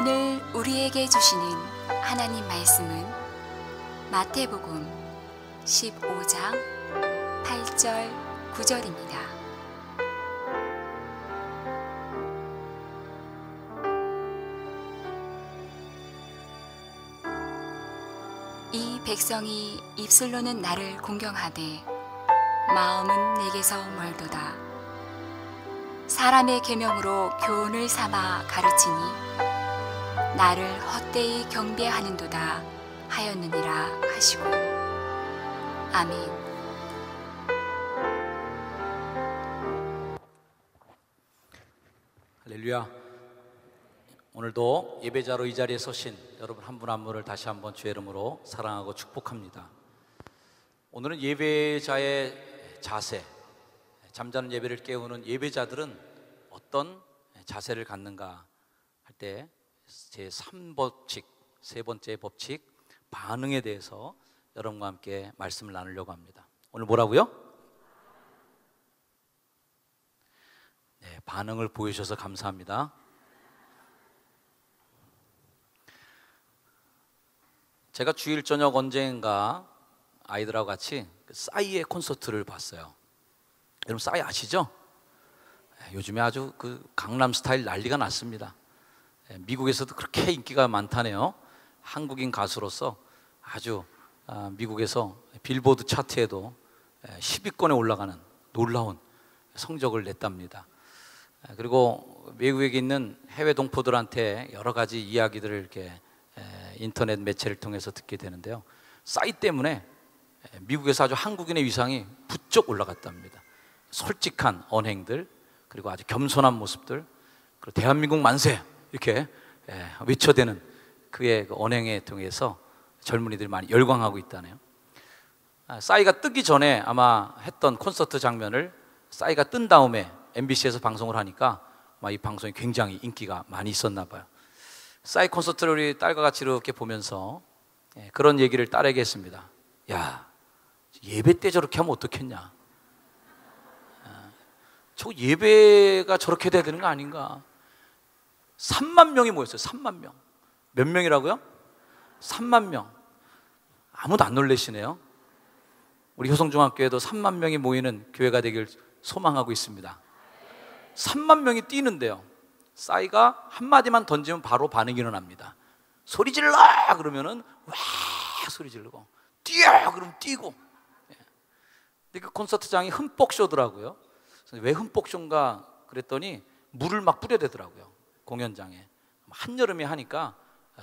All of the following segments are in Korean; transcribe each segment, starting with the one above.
오늘 우리에게 주시는 하나님 말씀은 마태복음 15장 8절 9절입니다. 이 백성이 입술로는 나를 공경하되 마음은 내게서 멀도다. 사람의 계명으로 교훈을 삼아 가르치니 나를 헛되이 경배하는도다 하였느니라 하시고. 아멘. 할렐루야. 오늘도 예배자로 이 자리에 서신 여러분 한 분 한 분을 다시 한번 주의 이름으로 사랑하고 축복합니다. 오늘은 예배자의 자세, 잠자는 예배를 깨우는 예배자들은 어떤 자세를 갖는가 할 때 제3법칙, 세 번째 법칙, 반응에 대해서 여러분과 함께 말씀을 나누려고 합니다. 오늘 뭐라고요? 네, 반응을 보여주셔서 감사합니다. 제가 주일 저녁 언젠가 아이들하고 같이 싸이의 콘서트를 봤어요. 여러분 싸이 아시죠? 요즘에 아주 그 강남 스타일 난리가 났습니다. 미국에서도 그렇게 인기가 많다네요. 한국인 가수로서 아주 미국에서 빌보드 차트에도 10위권에 올라가는 놀라운 성적을 냈답니다. 그리고 외국에 있는 해외 동포들한테 여러 가지 이야기들을 이렇게 인터넷 매체를 통해서 듣게 되는데요. 싸이 때문에 미국에서 아주 한국인의 위상이 부쩍 올라갔답니다. 솔직한 언행들, 그리고 아주 겸손한 모습들, 그리고 대한민국 만세 이렇게 외쳐대는 그의 그 언행에 통해서 젊은이들이 많이 열광하고 있다네요. 싸이가 뜨기 전에 아마 했던 콘서트 장면을 싸이가 뜬 다음에 MBC에서 방송을 하니까 아마 이 방송이 굉장히 인기가 많이 있었나 봐요. 싸이 콘서트를 우리 딸과 같이 이렇게 보면서 그런 얘기를 딸에게 했습니다. 야, 예배 때 저렇게 하면 어떻겠냐? 저 예배가 저렇게 돼야 되는 거 아닌가? 3만 명이 모였어요. 3만 명. 몇 명이라고요? 3만 명. 아무도 안 놀라시네요. 우리 효성중학교에도 3만 명이 모이는 교회가 되길 소망하고 있습니다. 3만 명이 뛰는데요, 싸이가 한마디만 던지면 바로 반응이 일어납니다. 소리 질러! 그러면은 와! 소리 지르고, 뛰어! 그러면 뛰고. 근데 그 콘서트장이 흠뻑쇼더라고요. 왜 흠뻑쇼인가 그랬더니 물을 막 뿌려대더라고요. 공연장에. 한여름에 하니까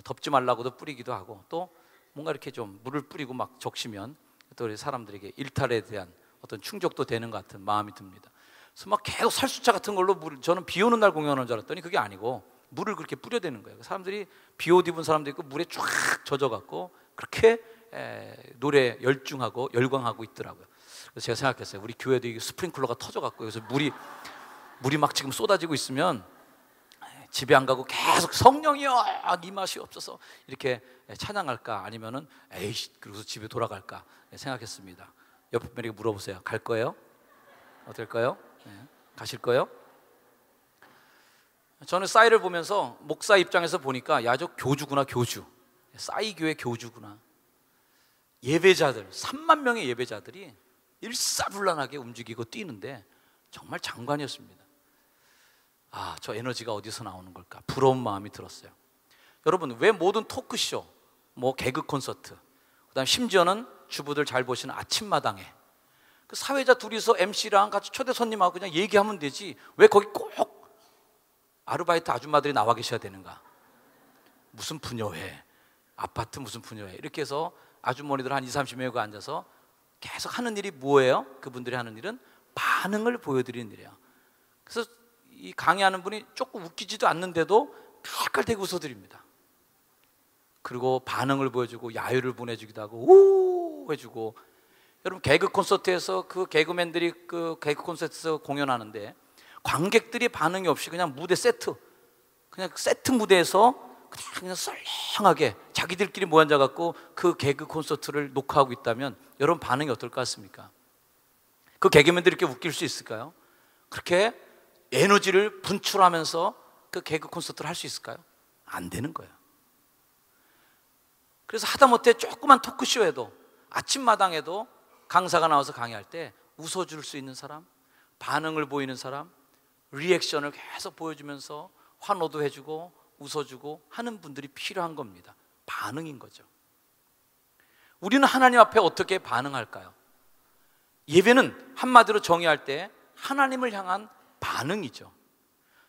덥지 말라고도 뿌리기도 하고, 또 뭔가 이렇게 좀 물을 뿌리고 막 적시면 또 사람들에게 일탈에 대한 어떤 충족도 되는 것 같은 마음이 듭니다. 그래서 막 계속 살수차 같은 걸로 저는 비 오는 날 공연하는 줄 알았더니 그게 아니고 물을 그렇게 뿌려대는 거예요. 사람들이 비옷 입은 사람도 있고 물에 쫙 젖어갖고 그렇게 노래 열중하고 열광하고 있더라고요. 그래서 제가 생각했어요. 우리 교회도 이게 스프링클러가 터져갖고 여기서 물이 막 지금 쏟아지고 있으면 집에 안 가고 계속 성령이여 임하시옵소서 이렇게 찬양할까, 아니면은 에이씨 그러고서 집에 돌아갈까 생각했습니다. 옆에 분에게 물어보세요. 갈 거예요? 어떨까요? 가실 거예요? 저는 싸이를 보면서 목사 입장에서 보니까 야, 저 교주구나. 교주, 싸이 교회 교주구나. 예배자들 3만 명의 예배자들이 일사불란하게 움직이고 뛰는데 정말 장관이었습니다. 아, 저 에너지가 어디서 나오는 걸까? 부러운 마음이 들었어요. 여러분, 왜 모든 토크쇼, 뭐 개그 콘서트, 그다음 심지어는 주부들 잘 보시는 아침마당에 그 사회자 둘이서 MC랑 같이 초대 손님하고 그냥 얘기하면 되지, 왜 거기 꼭 아르바이트 아줌마들이 나와 계셔야 되는가? 무슨 부녀회, 아파트 무슨 부녀회, 이렇게 해서 아주머니들 한 20, 30명이 앉아서 계속 하는 일이 뭐예요? 그분들이 하는 일은 반응을 보여드리는 일이에요. 그래서 이 강의하는 분이 조금 웃기지도 않는데도 깔깔대고 웃어드립니다. 그리고 반응을 보여주고 야유를 보내주기도 하고 우 해주고. 여러분, 개그 콘서트에서 그 개그맨들이 그 개그 콘서트에서 공연하는데 관객들이 반응이 없이 그냥 무대 세트, 그냥 세트 무대에서 그냥 썰렁하게 자기들끼리 모여 앉아갖고 그 개그 콘서트를 녹화하고 있다면 여러분 반응이 어떨 것 같습니까? 그 개그맨들이 이렇게 웃길 수 있을까요? 그렇게 에너지를 분출하면서 그 개그 콘서트를 할 수 있을까요? 안 되는 거예요. 그래서 하다못해 조그만 토크쇼에도, 아침마당에도 강사가 나와서 강의할 때 웃어줄 수 있는 사람, 반응을 보이는 사람, 리액션을 계속 보여주면서 환호도 해주고 웃어주고 하는 분들이 필요한 겁니다. 반응인 거죠. 우리는 하나님 앞에 어떻게 반응할까요? 예배는 한마디로 정의할 때 하나님을 향한 반응이죠.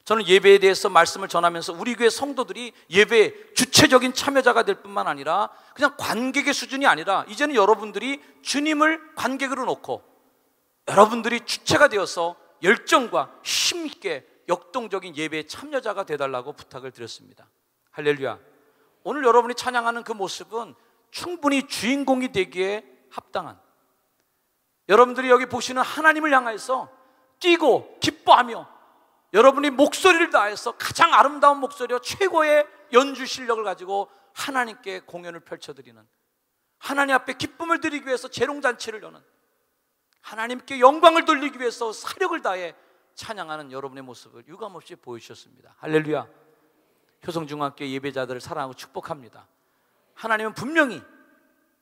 저는 예배에 대해서 말씀을 전하면서 우리 교회 성도들이 예배의 주체적인 참여자가 될 뿐만 아니라 그냥 관객의 수준이 아니라 이제는 여러분들이 주님을 관객으로 놓고 여러분들이 주체가 되어서 열정과 힘 있게 역동적인 예배의 참여자가 되달라고 부탁을 드렸습니다. 할렐루야. 오늘 여러분이 찬양하는 그 모습은 충분히 주인공이 되기에 합당한, 여러분들이 여기 보시는 하나님을 향해서 뛰고 기뻐하며 여러분이 목소리를 다해서 가장 아름다운 목소리와 최고의 연주 실력을 가지고 하나님께 공연을 펼쳐드리는, 하나님 앞에 기쁨을 드리기 위해서 재롱잔치를 여는, 하나님께 영광을 돌리기 위해서 사력을 다해 찬양하는 여러분의 모습을 유감없이 보여주셨습니다. 할렐루야. 효성중학교 예배자들을 사랑하고 축복합니다. 하나님은 분명히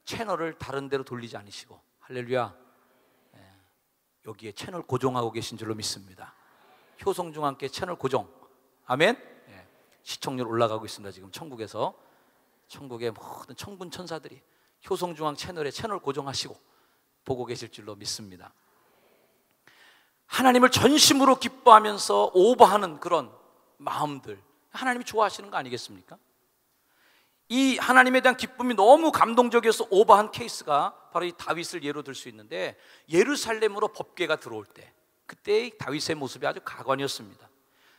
채널을 다른 데로 돌리지 않으시고, 할렐루야, 여기에 채널 고정하고 계신 줄로 믿습니다. 효성중학교 채널 고정, 아멘. 시청률 올라가고 있습니다. 지금 천국에서, 천국의 모든 천군 천사들이 효성중학 채널에 채널 고정하시고 보고 계실 줄로 믿습니다. 하나님을 전심으로 기뻐하면서 오버하는 그런 마음들, 하나님이 좋아하시는 거 아니겠습니까? 이 하나님에 대한 기쁨이 너무 감동적이어서 오버한 케이스가 바로 이 다윗을 예로 들 수 있는데, 예루살렘으로 법궤가 들어올 때 그때의 다윗의 모습이 아주 가관이었습니다.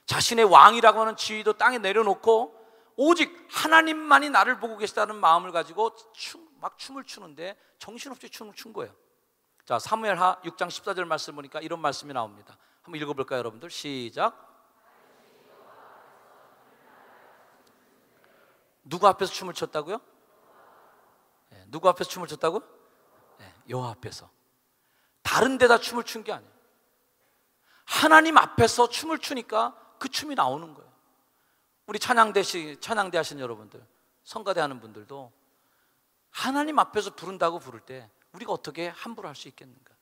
자신의 왕이라고 하는 지위도 땅에 내려놓고 오직 하나님만이 나를 보고 계시다는 마음을 가지고 막 춤을 추는데 정신없이 춤을 춘 거예요. 자, 사무엘하 6장 14절 말씀 보니까 이런 말씀이 나옵니다. 한번 읽어볼까요, 여러분들? 시작. 누구 앞에서 춤을 췄다고요? 누구 앞에서 춤을 췄다고요? 여호와 앞에서. 다른 데다 춤을 춘 게 아니에요. 하나님 앞에서 춤을 추니까 그 춤이 나오는 거예요. 우리 찬양대 하시는 여러분들, 성가대 하는 분들도 하나님 앞에서 부른다고 부를 때 우리가 어떻게 함부로 할 수 있겠는가?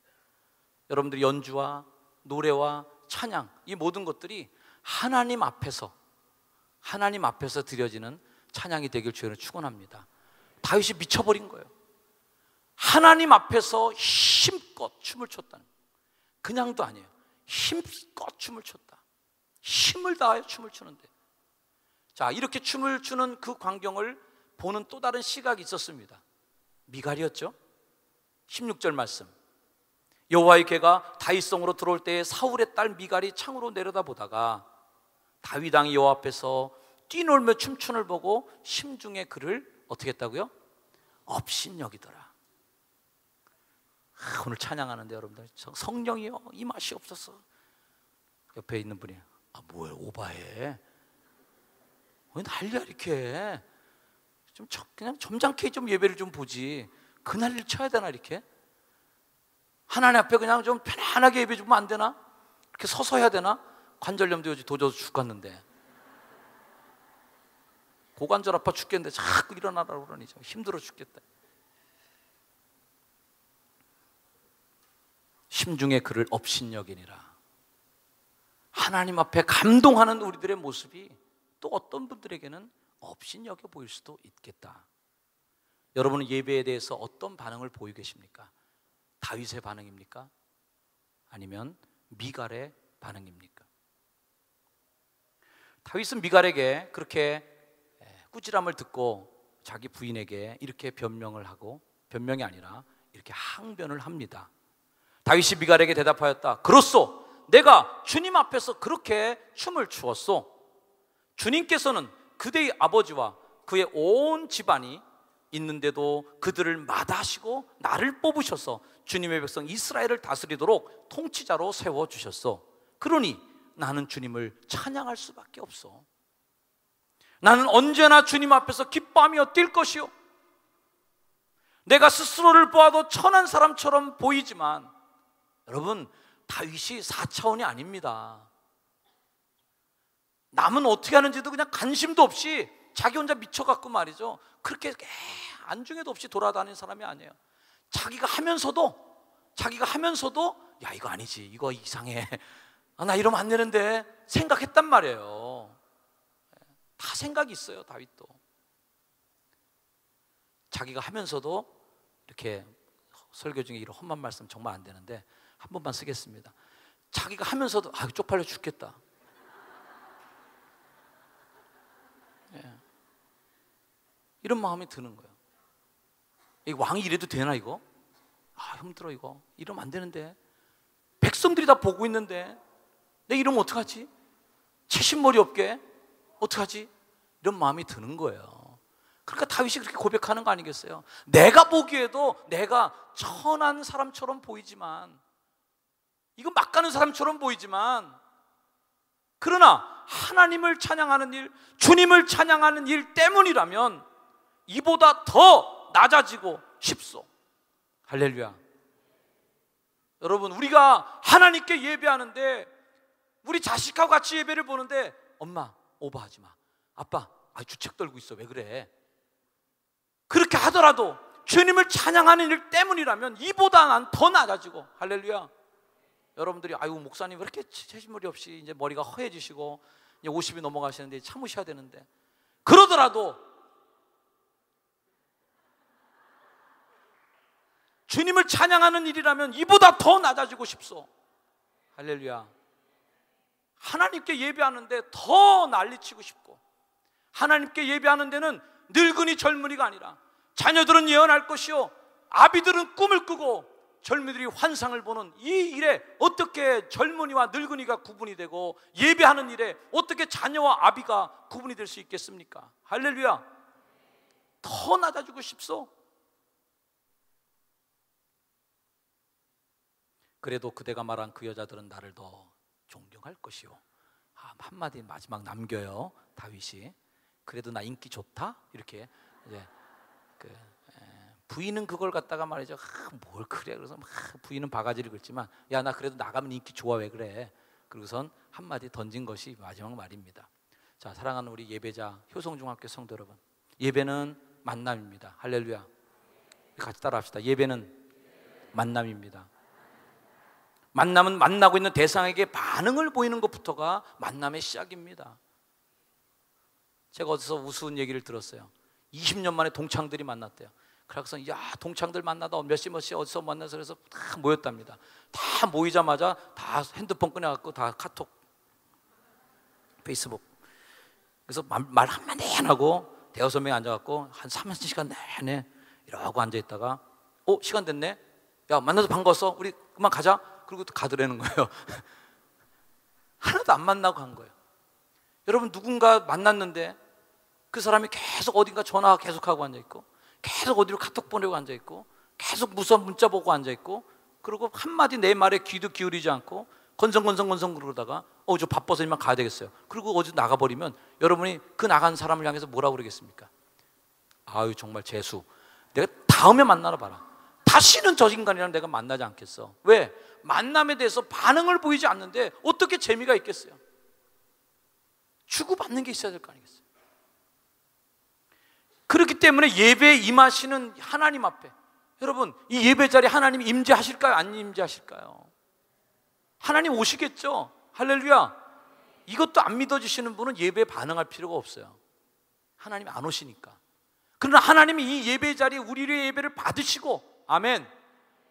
여러분들 연주와 노래와 찬양, 이 모든 것들이 하나님 앞에서 드려지는 찬양이 되길 주여는 축원합니다. 다윗이 미쳐버린 거예요. 하나님 앞에서 힘껏 춤을 췄다는 거예요. 그냥도 아니에요. 힘껏 춤을 췄다. 힘을 다하여 춤을 추는데, 자, 이렇게 춤을 추는 그 광경을 보는 또 다른 시각이 있었습니다. 미갈이었죠. 16절 말씀. 여호와의 궤가 다윗성으로 들어올 때에 사울의 딸 미갈이 창으로 내려다보다가 다윗 왕이 여호와 앞에서 뛰놀며 춤추는 보고 심중에 그를 어떻게 했다고요? 업신여기더라. 오늘 찬양하는데 여러분들, 성령이요 이 맛이 없었어. 옆에 있는 분이 뭐야, 오바해, 왜 난리야 이렇게 해? 좀 그냥 점잖게 좀 예배를 좀 보지, 그 난리를 쳐야 되나? 이렇게 하나님 앞에 그냥 좀 편안하게 예배 주면 안 되나? 이렇게 서서 해야 되나? 관절염도 요즘 도져서 죽겠는데, 고관절 아파 죽겠는데 자꾸 일어나라고 그러니 좀 힘들어 죽겠다. 심중에 그를 업신여기니라. 하나님 앞에 감동하는 우리들의 모습이 또 어떤 분들에게는 업신여겨 보일 수도 있겠다. 여러분은 예배에 대해서 어떤 반응을 보이고 계십니까? 다윗의 반응입니까? 아니면 미갈의 반응입니까? 다윗은 미갈에게 그렇게 꾸지람을 듣고 자기 부인에게 이렇게 변명을 하고, 변명이 아니라 이렇게 항변을 합니다. 다윗이 미갈에게 대답하였다. 그렇소, 내가 주님 앞에서 그렇게 춤을 추었소. 주님께서는 그대의 아버지와 그의 온 집안이 있는데도 그들을 마다하시고 나를 뽑으셔서 주님의 백성 이스라엘을 다스리도록 통치자로 세워주셨소. 그러니 나는 주님을 찬양할 수밖에 없어. 나는 언제나 주님 앞에서 기뻐하며 뛸 것이요, 내가 스스로를 보아도 천한 사람처럼 보이지만 여러분, 다윗이 4차원이 아닙니다. 남은 어떻게 하는지도 그냥 관심도 없이 자기 혼자 미쳐갖고 말이죠, 그렇게 안중에도 없이 돌아다니는 사람이 아니에요. 자기가 하면서도 야, 이거 아니지, 이거 이상해, 나 이러면 안 되는데 생각했단 말이에요. 다 생각이 있어요. 다윗도 자기가 하면서도, 이렇게 설교 중에 이런 험한 말씀 정말 안 되는데 한 번만 쓰겠습니다. 자기가 하면서도 쪽팔려 죽겠다. 이런 마음이 드는 거예요. 이 왕이 이래도 되나 이거? 힘들어, 이거 이러면 안 되는데, 백성들이 다 보고 있는데 내가 이러면 어떡하지? 채신머리 없게 어떡하지? 이런 마음이 드는 거예요. 그러니까 다윗이 그렇게 고백하는 거 아니겠어요? 내가 보기에도 내가 천한 사람처럼 보이지만, 이거 막 가는 사람처럼 보이지만, 그러나 하나님을 찬양하는 일, 주님을 찬양하는 일 때문이라면 이보다 더 낮아지고 싶소. 할렐루야. 여러분, 우리가 하나님께 예배하는데, 우리 자식하고 같이 예배를 보는데, 엄마 오버하지 마, 아빠 주책 떨고 있어, 왜 그래? 그렇게 하더라도 주님을 찬양하는 일 때문이라면 이보다 난 더 낮아지고, 할렐루야. 여러분들이 목사님 왜 이렇게 채신머리 없이 이제 머리가 허해지시고 이제 50이 넘어가시는데 참으셔야 되는데, 그러더라도 주님을 찬양하는 일이라면 이보다 더 낮아지고 싶소. 할렐루야. 하나님께 예배하는데 더 난리치고 싶고, 하나님께 예배하는 데는 늙은이 젊은이가 아니라 자녀들은 예언할 것이요 아비들은 꿈을 꾸고 젊은이들이 환상을 보는 이 일에 어떻게 젊은이와 늙은이가 구분이 되고, 예배하는 일에 어떻게 자녀와 아비가 구분이 될 수 있겠습니까? 할렐루야. 더 낮아지고 싶소. 그래도 그대가 말한 그 여자들은 나를 더 존경할 것이요. 한마디 마지막 남겨요, 다윗이. 그래도 나 인기 좋다? 이렇게 이제 부인은 그걸 갖다가 말이죠, 뭘 그래, 그래서 막 부인은 바가지를 긁지만, 야, 나 그래도 나가면 인기 좋아, 왜 그래? 그러고선 한마디 던진 것이 마지막 말입니다. 자, 사랑하는 우리 예배자 효성중학교 성도 여러분, 예배는 만남입니다. 할렐루야. 같이 따라합시다. 예배는 만남입니다. 만남은 만나고 있는 대상에게 반응을 보이는 것부터가 만남의 시작입니다. 제가 어디서 우스운 얘기를 들었어요. 20년 만에 동창들이 만났대요. 그래서 동창들 만나다 몇 시 어디서 만나서, 그래서 다 모였답니다. 다 모이자마자 다 핸드폰 꺼내갖고 다 카톡, 페이스북. 그래서 말 한마디 안 하고 대여섯 명이 앉아갖고 한 3시간 내내 이러고 앉아있다가, 시간 됐네, 야 만나서 반가웠어, 우리 그만 가자. 그리고 또 가더라는 거예요. 하나도 안 만나고 간 거예요. 여러분, 누군가 만났는데 그 사람이 계속 어딘가 전화 계속하고 앉아있고, 계속 어디로 카톡 보내고 앉아있고, 계속 무슨 문자 보고 앉아있고, 그리고 한마디 내 말에 귀도 기울이지 않고 건성건성 그러다가 저 바빠서 이만 가야 되겠어요. 그리고 어디 나가버리면 여러분이 그 나간 사람을 향해서 뭐라고 그러겠습니까? 정말 재수, 내가 다음에 만나러 봐라, 다시는 저 인간이랑 내가 만나지 않겠어. 왜? 만남에 대해서 반응을 보이지 않는데 어떻게 재미가 있겠어요? 주고받는 게 있어야 될 거 아니겠어요? 그렇기 때문에 예배에 임하시는 하나님 앞에, 여러분, 이 예배 자리에 하나님 임재하실까요? 안 임재하실까요? 하나님 오시겠죠? 할렐루야. 이것도 안 믿어지시는 분은 예배에 반응할 필요가 없어요. 하나님이 안 오시니까. 그러나 하나님이 이 예배 자리에 우리의 예배를 받으시고, 아멘,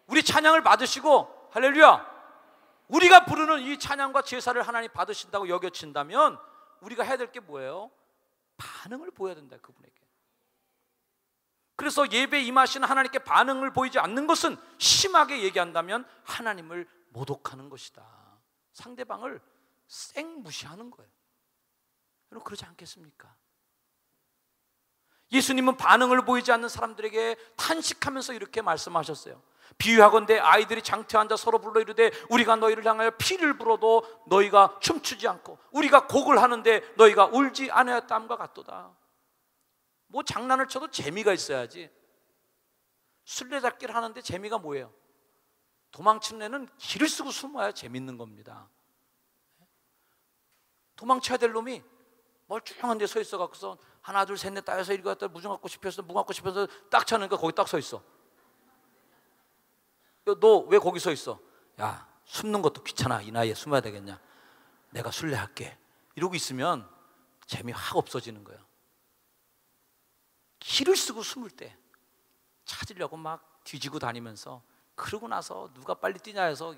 우리 찬양을 받으시고, 할렐루야, 우리가 부르는 이 찬양과 제사를 하나님 받으신다고 여겨진다면 우리가 해야 될 게 뭐예요? 반응을 보여야 된다, 그분에게. 그래서 예배에 임하시는 하나님께 반응을 보이지 않는 것은 심하게 얘기한다면 하나님을 모독하는 것이다. 상대방을 생무시하는 거예요. 여러분, 그러지 않겠습니까? 예수님은 반응을 보이지 않는 사람들에게 탄식하면서 이렇게 말씀하셨어요. 비유하건대 아이들이 장터에 앉아 서로 불러 이르되 우리가 너희를 향하여 피를 불어도 너희가 춤추지 않고 우리가 곡을 하는데 너희가 울지 않았다함과 같도다. 뭐 장난을 쳐도 재미가 있어야지. 술래잡기를 하는데 재미가 뭐예요? 도망치는 애는 길을 쓰고 숨어야 재밌는 겁니다. 도망쳐야 될 놈이 멀쩡한 데 서 있어 갖고서 하나 둘 셋 넷 다여서 일곱 여덟 무 좀 갖고 싶어서 무 갖고 싶어서 딱 찾으니까 거기 딱 서 있어. 너 왜 거기 서 있어? 야, 숨는 것도 귀찮아. 이 나이에 숨어야 되겠냐? 내가 술래할게. 이러고 있으면 재미 확 없어지는 거예요. 기를 쓰고 숨을 때 찾으려고 막 뒤지고 다니면서, 그러고 나서 누가 빨리 뛰냐 해서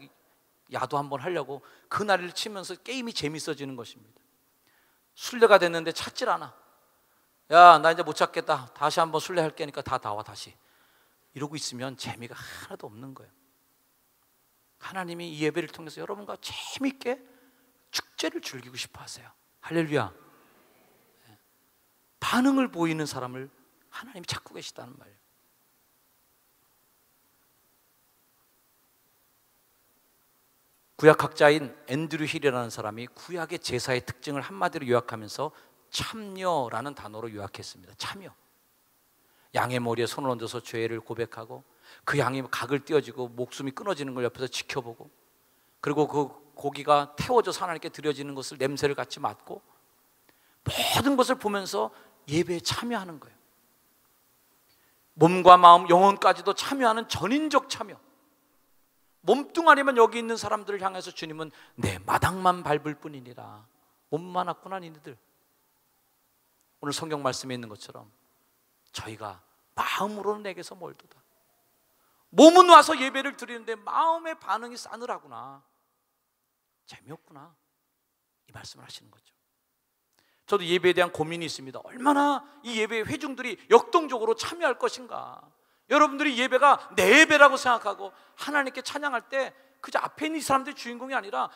야도 한번 하려고 그 난리를 치면서 게임이 재밌어지는 것입니다. 술래가 됐는데 찾질 않아. 야, 나 이제 못 찾겠다. 다시 한번 술래할게 하니까 다 나와 다시. 이러고 있으면 재미가 하나도 없는 거예요. 하나님이 이 예배를 통해서 여러분과 재미있게 축제를 즐기고 싶어 하세요. 할렐루야. 반응을 보이는 사람을 하나님이 찾고 계시다는 말이에요. 구약학자인 앤드류 힐이라는 사람이 구약의 제사의 특징을 한마디로 요약하면서 참여라는 단어로 요약했습니다. 참여. 양의 머리에 손을 얹어서 죄를 고백하고, 그 양이 각을 띄어지고 목숨이 끊어지는 걸 옆에서 지켜보고, 그리고 그 고기가 태워져서 하나님께 드려지는 것을 냄새를 같이 맡고, 모든 것을 보면서 예배에 참여하는 거예요. 몸과 마음, 영혼까지도 참여하는 전인적 참여. 몸뚱아리만 여기 있는 사람들을 향해서 주님은 내 마당만 밟을 뿐이니라. 몸만 왔구나 니네들. 오늘 성경 말씀에 있는 것처럼 저희가 마음으로는 내게서 멀도다. 몸은 와서 예배를 드리는데 마음의 반응이 싸늘하구나, 재미없구나, 이 말씀을 하시는 거죠. 저도 예배에 대한 고민이 있습니다. 얼마나 이 예배의 회중들이 역동적으로 참여할 것인가. 여러분들이 예배가 내 예배라고 생각하고 하나님께 찬양할 때 그저 앞에 있는 이 사람들이 주인공이 아니라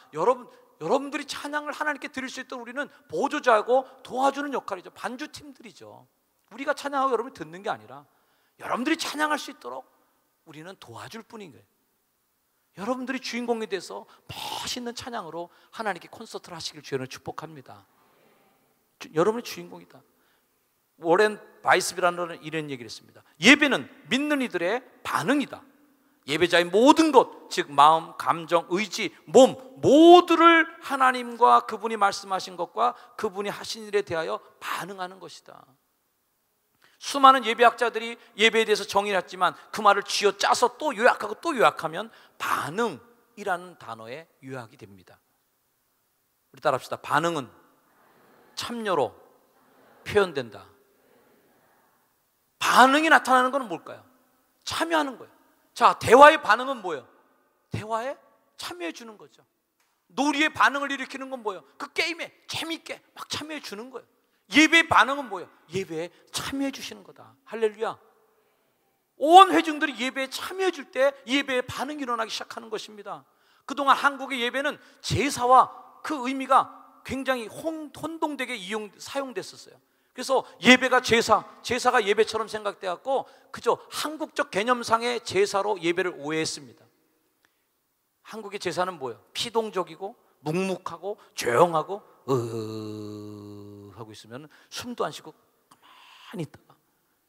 여러분들이 찬양을 하나님께 드릴 수 있도록 우리는 보조자고 도와주는 역할이죠. 반주팀들이죠. 우리가 찬양하고 여러분이 듣는 게 아니라 여러분들이 찬양할 수 있도록 우리는 도와줄 뿐인 거예요. 여러분들이 주인공이 돼서 멋있는 찬양으로 하나님께 콘서트를 하시길 주님을 축복합니다. 여러분이 주인공이다. 워렌 바이스비라는 이런 얘기를 했습니다. 예배는 믿는 이들의 반응이다. 예배자의 모든 것, 즉 마음, 감정, 의지, 몸 모두를 하나님과 그분이 말씀하신 것과 그분이 하신 일에 대하여 반응하는 것이다. 수많은 예배학자들이 예배에 대해서 정의를 했지만 그 말을 쥐어짜서 또 요약하고 또 요약하면 반응이라는 단어의 요약이 됩니다. 우리 따라합시다. 반응은 참여로 표현된다. 반응이 나타나는 것은 뭘까요? 참여하는 거예요. 자, 대화의 반응은 뭐예요? 대화에 참여해 주는 거죠. 놀이의 반응을 일으키는 건 뭐예요? 그 게임에 재미있게 막 참여해 주는 거예요. 예배의 반응은 뭐예요? 예배에 참여해 주시는 거다. 할렐루야. 온 회중들이 예배에 참여해 줄 때 예배의 반응이 일어나기 시작하는 것입니다. 그동안 한국의 예배는 제사와 그 의미가 굉장히 혼동되게 사용됐었어요. 그래서 예배가 제사가 예배처럼 생각되었고 그저 한국적 개념상의 제사로 예배를 오해했습니다. 한국의 제사는 뭐예요? 피동적이고 묵묵하고 조용하고 하고 있으면 숨도 안 쉬고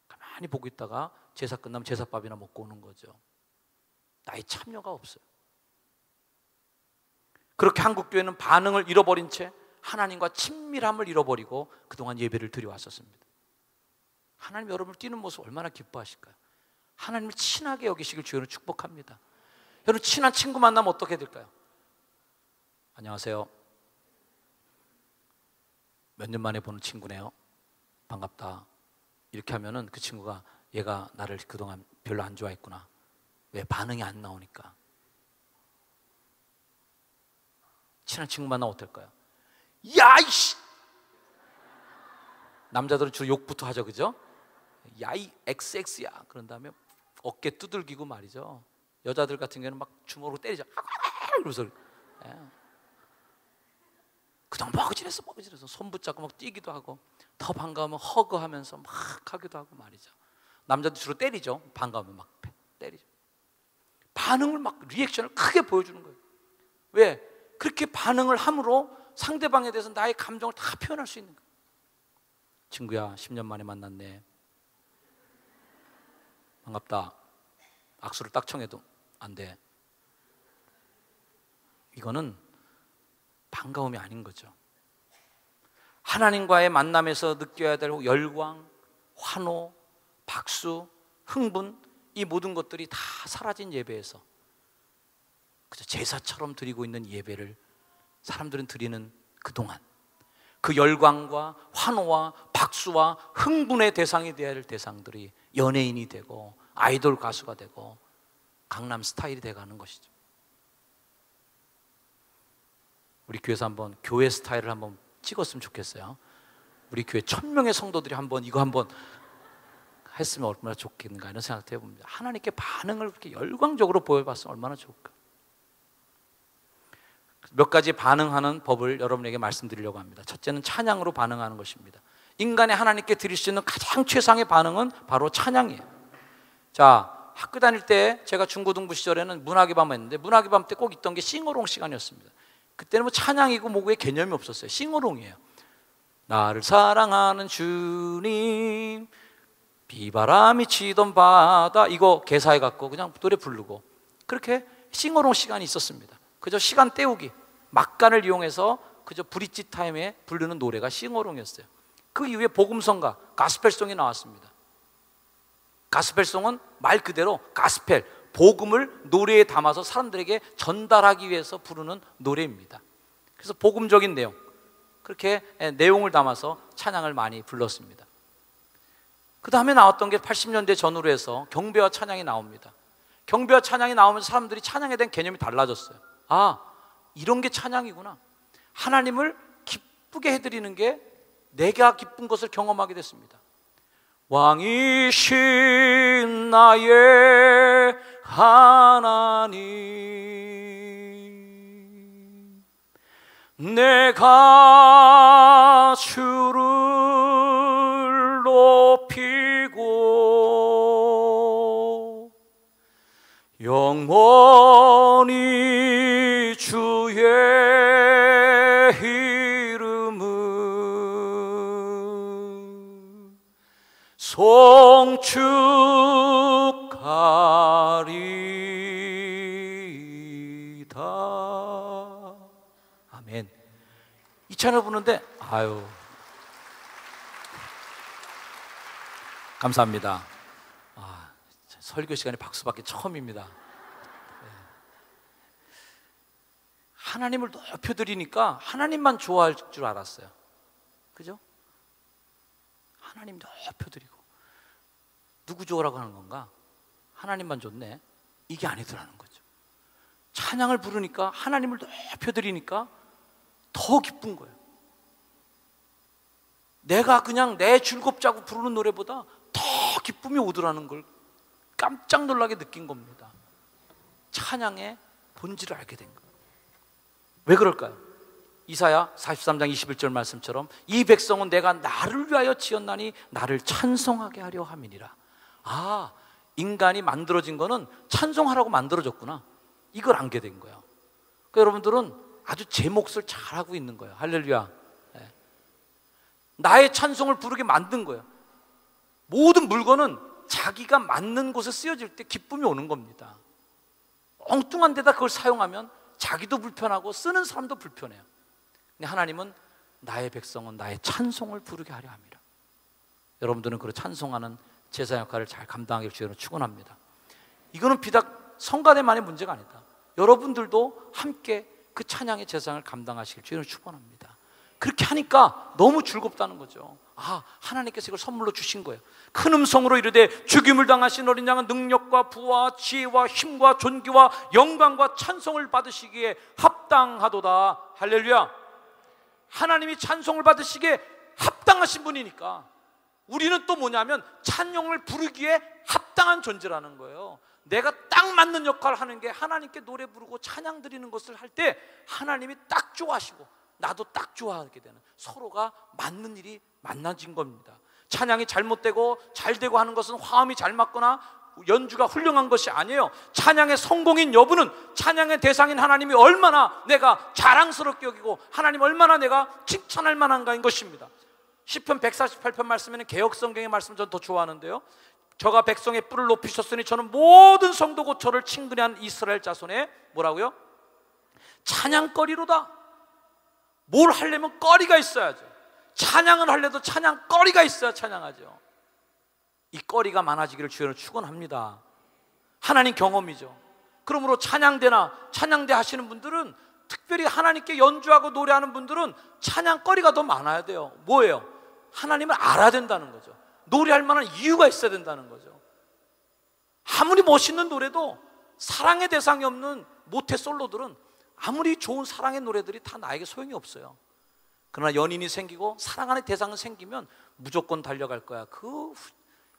가만히 보고 있다가 제사 끝나면 제사밥이나 먹고 오는 거죠. 나의 참여가 없어요. 그렇게 한국 교회는 반응을 잃어버린 채 하나님과 친밀함을 잃어버리고 그동안 예배를 드려왔었습니다. 하나님 여러분을 뛰는 모습 얼마나 기뻐하실까요? 하나님을 친하게 여기시길 주여는 축복합니다. 여러분 친한 친구 만나면 어떻게 될까요? 안녕하세요. 몇 년 만에 보는 친구네요. 반갑다. 이렇게 하면은 그 친구가 얘가 나를 그동안 별로 안 좋아했구나. 왜 반응이 안 나오니까. 친한 친구 만나면 어떨까요? 야 이씨! 남자들은 주로 욕부터 하죠, 그죠? 야 이 XX야. 그런 다음에 어깨 두들기고 말이죠. 여자들 같은 경우는 막 주먹으로 때리죠. 그러면서 그동안 먹어지랬어 손 붙잡고 막 뛰기도 하고 더 반가우면 허그하면서 막 하기도 하고 말이죠. 남자들 주로 때리죠. 반가우면 막 때리죠. 반응을 막 리액션을 크게 보여주는 거예요. 왜? 그렇게 반응을 함으로 상대방에 대해서 나의 감정을 다 표현할 수 있는 거예요. 친구야 10년 만에 만났네. 반갑다. 악수를 딱 청해도 안 돼. 이거는 반가움이 아닌 거죠. 하나님과의 만남에서 느껴야 될 열광, 환호, 박수, 흥분, 이 모든 것들이 다 사라진 예배에서 그저 제사처럼 드리고 있는 예배를 사람들은 드리는 그동안 그 열광과 환호와 박수와 흥분의 대상이 되어야 할 대상들이 연예인이 되고 아이돌 가수가 되고 강남 스타일이 돼가는 것이죠. 우리 교회에서 한번 교회 스타일을 한번 찍었으면 좋겠어요. 우리 교회 1000명의 성도들이 이거 한번 했으면 얼마나 좋겠는가 이런 생각도 해봅니다. 하나님께 반응을 그렇게 열광적으로 보여봤으면 얼마나 좋을까. 몇 가지 반응하는 법을 여러분에게 말씀드리려고 합니다. 첫째는 찬양으로 반응하는 것입니다. 인간이 하나님께 드릴 수 있는 가장 최상의 반응은 바로 찬양이에요. 자, 학교 다닐 때 제가 중고등부 시절에는 문학의 밤 했는데 문학의 밤 때 꼭 있던 게 싱어롱 시간이었습니다. 그때는 뭐 찬양이고 뭐고의 개념이 없었어요. 싱어롱이에요. 나를 사랑하는 주님, 비바람이 치던 바다, 이거 개사해 갖고 그냥 노래 부르고 그렇게 싱어롱 시간이 있었습니다. 그저 시간 때우기, 막간을 이용해서 그저 브릿지 타임에 부르는 노래가 싱어롱이었어요. 그 이후에 복음성가, 가스펠송이 나왔습니다. 가스펠송은 말 그대로 가스펠, 복음을 노래에 담아서 사람들에게 전달하기 위해서 부르는 노래입니다. 그래서 복음적인 내용, 그렇게 내용을 담아서 찬양을 많이 불렀습니다. 그 다음에 나왔던 게 80년대 전후로 해서 경배와 찬양이 나옵니다. 경배와 찬양이 나오면서 사람들이 찬양에 대한 개념이 달라졌어요. 아, 이런 게 찬양이구나. 하나님을 기쁘게 해드리는 게 내가 기쁜 것을 경험하게 됐습니다. 왕이신 나의 하나님, 내가 주를 높이고 영원히 주의 이름을 송축하리다. 아멘. 이 찬양을 부르는데 아유 감사합니다. 설교 시간에 박수 받기 처음입니다. 하나님을 높여드리니까 하나님만 좋아할 줄 알았어요. 그죠? 하나님 높여드리고 누구 좋으라고 하는 건가? 하나님만 좋네, 이게 아니더라는 거죠. 찬양을 부르니까 하나님을 높여드리니까 더 기쁜 거예요. 내가 그냥 내 즐겁자고 부르는 노래보다 더 기쁨이 오더라는 걸 깜짝 놀라게 느낀 겁니다. 찬양의 본질을 알게 된 거예요. 왜 그럴까요? 이사야 43장 21절 말씀처럼 이 백성은 내가 나를 위하여 지었나니 나를 찬송하게 하려 함이니라. 아, 인간이 만들어진 거는 찬송하라고 만들어졌구나, 이걸 알게 된 거예요. 그러니까 여러분들은 아주 제 몫을 잘하고 있는 거예요. 할렐루야. 네. 나의 찬송을 부르게 만든 거예요. 모든 물건은 자기가 맞는 곳에 쓰여질 때 기쁨이 오는 겁니다. 엉뚱한 데다 그걸 사용하면 자기도 불편하고 쓰는 사람도 불편해요. 근데 하나님은 나의 백성은 나의 찬송을 부르게 하려 함이라. 여러분들은 그 찬송하는 제사 역할을 잘 감당하길 주여로 축원합니다. 이거는 비단 성가대만의 문제가 아니다. 여러분들도 함께 그 찬양의 제사를 감당하시길 주여로 축원합니다. 그렇게 하니까 너무 즐겁다는 거죠. 아, 하나님께서 이걸 선물로 주신 거예요. 큰 음성으로 이르되 죽임을 당하신 어린 양은 능력과 부와 지혜와 힘과 존귀와 영광과 찬송을 받으시기에 합당하도다. 할렐루야. 하나님이 찬송을 받으시기에 합당하신 분이니까 우리는 또 뭐냐면 찬송을 부르기에 합당한 존재라는 거예요. 내가 딱 맞는 역할을 하는 게 하나님께 노래 부르고 찬양 드리는 것을 할 때 하나님이 딱 좋아하시고 나도 딱 좋아하게 되는, 서로가 맞는 일이 만나진 겁니다. 찬양이 잘못되고 잘되고 하는 것은 화음이 잘 맞거나 연주가 훌륭한 것이 아니에요. 찬양의 성공인 여부는 찬양의 대상인 하나님이 얼마나 내가 자랑스럽게 여기고 하나님 얼마나 내가 칭찬할 만한가인 것입니다. 시편 148편 말씀에는 개역성경의 말씀 전 더 좋아하는데요, 저가 백성의 뿔을 높이셨으니 저는 모든 성도고 저를 친근한 이스라엘 자손의 뭐라고요? 찬양거리로다. 뭘 하려면 거리가 있어야죠. 찬양을 하려도 찬양거리가 있어야 찬양하죠. 이 거리가 많아지기를 주여는 축원합니다. 하나님 경험이죠. 그러므로 찬양대 하시는 분들은, 특별히 하나님께 연주하고 노래하는 분들은 찬양거리가 더 많아야 돼요. 뭐예요? 하나님을 알아야 된다는 거죠. 노래할 만한 이유가 있어야 된다는 거죠. 아무리 멋있는 노래도 사랑의 대상이 없는 모태솔로들은 아무리 좋은 사랑의 노래들이 다 나에게 소용이 없어요. 그러나 연인이 생기고 사랑하는 대상은 생기면 무조건 달려갈 거야. 그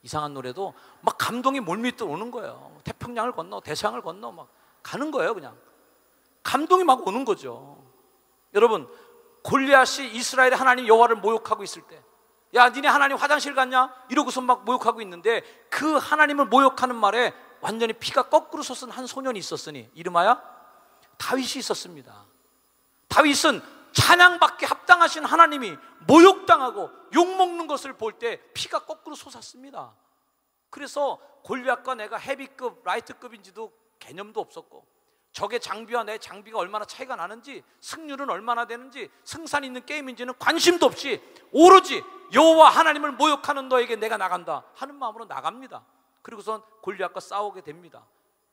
이상한 노래도 막 감동이 몰밀듯 오는 거예요. 태평양을 건너 대서양을 건너 막 가는 거예요. 그냥 감동이 막 오는 거죠. 여러분, 골리앗이 이스라엘의 하나님 여호와를 모욕하고 있을 때, 야 니네 하나님 화장실 갔냐? 이러고서 막 모욕하고 있는데, 그 하나님을 모욕하는 말에 완전히 피가 거꾸로 솟은 한 소년이 있었으니 이름하여 다윗이 있었습니다. 다윗은 찬양받기 합당하신 하나님이 모욕당하고 욕먹는 것을 볼 때 피가 거꾸로 솟았습니다. 그래서 골리앗과 내가 헤비급, 라이트급인지도 개념도 없었고, 적의 장비와 내 장비가 얼마나 차이가 나는지, 승률은 얼마나 되는지, 승산 있는 게임인지는 관심도 없이 오로지 여호와 하나님을 모욕하는 너에게 내가 나간다 하는 마음으로 나갑니다. 그리고선 골리앗과 싸우게 됩니다.